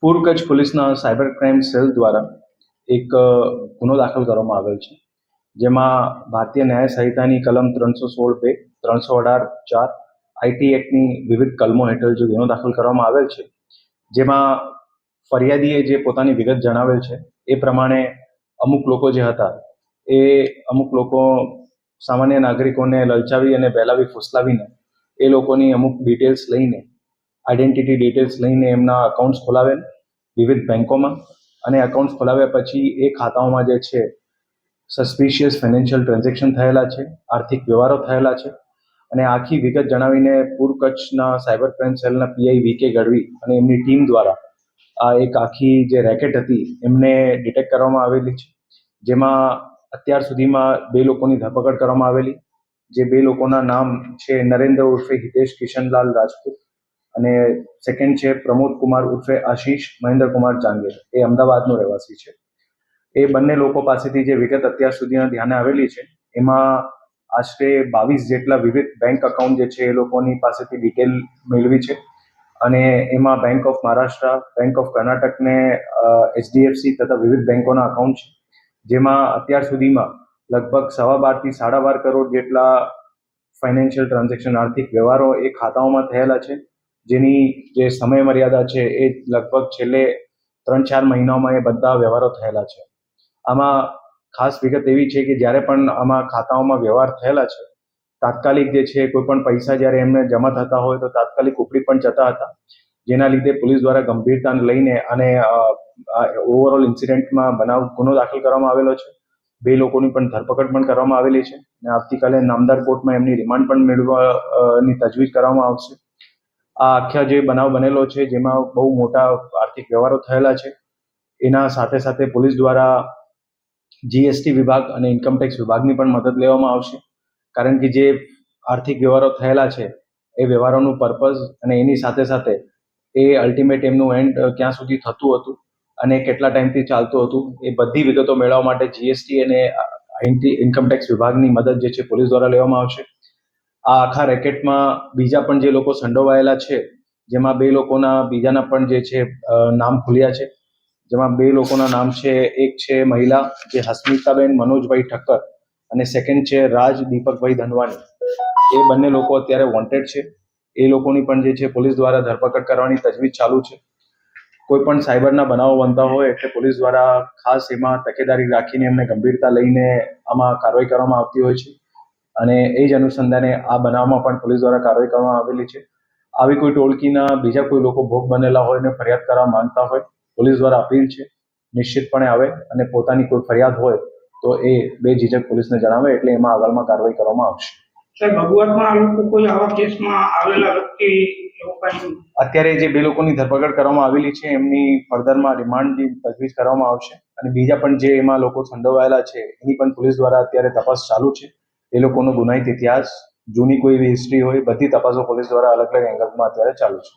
પૂર્વ કચ્છ પોલીસના cyber crime cell દ્વારા એક ગુનો દાખલ કરવામાં આવેલ છે, જેમાં ભારતીય ન્યાય સંહિતાની કલમ 316(2), 318(4), આઈટી એક્ટની વિવિધ કલમો હેઠળ જે ગુનો દાખલ કરવામાં આવેલ છે, જેમાં ફરિયાદીએ જે પોતાની વિગત જણાવેલ છે એ પ્રમાણે અમુક લોકો જે હતા એ અમુક લોકો સામાન્ય નાગરિકોને લલચાવી અને બહેલાવી ફુસલાવીને એ લોકોની અમુક ડિટેલ્સ લઈને, આઈડેન્ટિટી ડિટેલ્સ લઈને એમના અકાઉન્ટ્સ ખોલાવેલ વિવિધ બેંકોમાં, અને અકાઉન્ટ્સ ખોલાવ્યા પછી એ ખાતાઓમાં જે છે સસ્પિશિયસ ફાઇનાન્શિયલ ટ્રાન્ઝેક્શન થયેલા છે, આર્થિક વ્યવહારો થયેલા છે, અને આખી વિગત જણાવીને પૂર્વ કચ્છના સાયબર ક્રાઇમ સેલના પીઆઈ વીકે ગઢવી અને એમની ટીમ દ્વારા આ એક આખી જે રેકેટ હતી એમને ડિટેક્ટ કરવામાં આવેલી છે, જેમાં અત્યાર સુધીમાં 2 લોકોની ધરપકડ કરવામાં આવેલી, જે 2 લોકોના નામ છે નરેન્દ્ર ઉર્ફે હિતેશ કિશનલાલ રાજપૂત, અને સેકન્ડ છે પ્રમોદ કુમાર ઉર્ફે આશીષ મહેન્દ્ર કુમાર ચાંગેર, એ અમદાવાદનો રહેવાસી છે. એ બંને લોકો પાસેથી જે વિગત અત્યાર સુધીના ધ્યાને આવેલી છે એમાં આશરે 22 જેટલા વિવિધ બેંક અકાઉન્ટ જે છે એ લોકોની પાસેથી ડિટેલ મેળવી છે, અને એમાં bank of Maharashtra, bank of Karnataka ને એચડીએફસી તથા વિવિધ બેંકોના અકાઉન્ટ છે, જેમાં અત્યાર સુધીમાં લગભગ 12.5 થી 12.5 કરોડ જેટલા ફાઇનાન્શિયલ ટ્રાન્ઝેક્શન, આર્થિક વ્યવહારો એ ખાતાઓમાં થયેલા છે, જેની જે સમય મર્યાદા છે એ લગભગ છેલ્લે 3-4 મહિનાઓમાં એ બધા વ્યવહારો થયેલા છે. આમાં ખાસ વિગત એવી છે કે જ્યારે પણ આમાં ખાતાઓમાં વ્યવહાર થયેલા છે, તાત્કાલિક જે છે કોઈ પણ પૈસા જ્યારે એમને જમા થતા હોય તો તાત્કાલિક ઉપડી પણ જતા હતા, જેના લીધે પોલીસ દ્વારા ગંભીરતાને લઈને અને ઓવરઓલ ઇન્સિડન્ટમાં ગુનો દાખલ કરવામાં આવેલો છે. 2 લોકોની પણ ધરપકડ પણ કરવામાં આવેલી છે, અને આવતીકાલે નામદાર કોર્ટમાં એમની રિમાન્ડ પણ મેળવવાની તજવીજ કરવામાં આવશે. આ આખા જે બનાવ બનેલો છે જેમાં બહુ મોટા આર્થિક વ્યવહારો થયેલા છે, એના સાથે સાથે પોલીસ દ્વારા જીએસટી વિભાગ અને ઇન્કમટેક્સ વિભાગની પણ મદદ લેવામાં આવશે, કારણ કે જે આર્થિક વ્યવહારો થયેલા છે એ વ્યવહારોનું પર્પઝ અને એની સાથે સાથે એ અલ્ટિમેટ એમનું એન્ડ ક્યાં સુધી થતું હતું અને કેટલા ટાઈમથી ચાલતું હતું એ બધી વિગતો મેળવવા માટે જીએસટી અને ઇન્કમટેક્સ વિભાગની મદદ જે છે પોલીસ દ્વારા લેવામાં આવશે. આ આખા રેકેટમાં બીજા પણ જે લોકો સંડોવાયેલા છે, જેમાં 2 લોકોના બીજાના પણ જે છે નામ ખુલ્યા છે, જેમાં 2 લોકોના નામ છે, એક છે મહિલા જે હસ્મિતાબેન મનોજભાઈ ઠક્કર, અને સેકન્ડ છે રાજ દીપકભાઈ ધનવાની. એ બંને લોકો અત્યારે વોન્ટેડ છે. એ લોકોની પણ જે છે પોલીસ દ્વારા ધરપકડ કરવાની તજવીજ ચાલુ છે. કોઈ પણ સાયબરના બનાવો બનતા હોય એટલે પોલીસ દ્વારા ખાસ એમાં તકેદારી રાખીને એમને ગંભીરતા લઈને આમાં કાર્યવાહી કરવામાં આવતી હોય છે, અને એ જ અનુસંધાને આ બનાવમાં પણ પોલીસ દ્વારા કાર્યવાહી કરવામાં આવેલી છે. આવી કોઈ ટોળકીના બીજા કોઈ લોકો ભોગ બનેલા હોય ને ફરિયાદ કરવા માંગતા હોય, પોલીસ દ્વારા અપીલ છે નિશ્ચિતપણે આવે અને પોતાની કોઈ ફરિયાદ હોય તો એ બેઝિઝક પોલીસને જણાવે, એટલે એમાં આગળમાં કાર્યવાહી કરવામાં આવશે. અત્યારે જે 2 લોકોની ધરપકડ કરવામાં આવેલી છે એમની ફર્ધરમાં રિમાન્ડની તજવીજ કરવામાં આવશે, અને બીજા પણ જે એમાં લોકો સંડોવાયેલા છે એની પણ પોલીસ દ્વારા અત્યારે તપાસ ચાલુ છે. એ લોકોનો ગુનાહિત ઇતિહાસ, જૂની કોઈ એવી હિસ્ટ્રી હોય, બધી તપાસો પોલીસ દ્વારા અલગ અલગ એંગલમાં અત્યારે ચાલુ છે.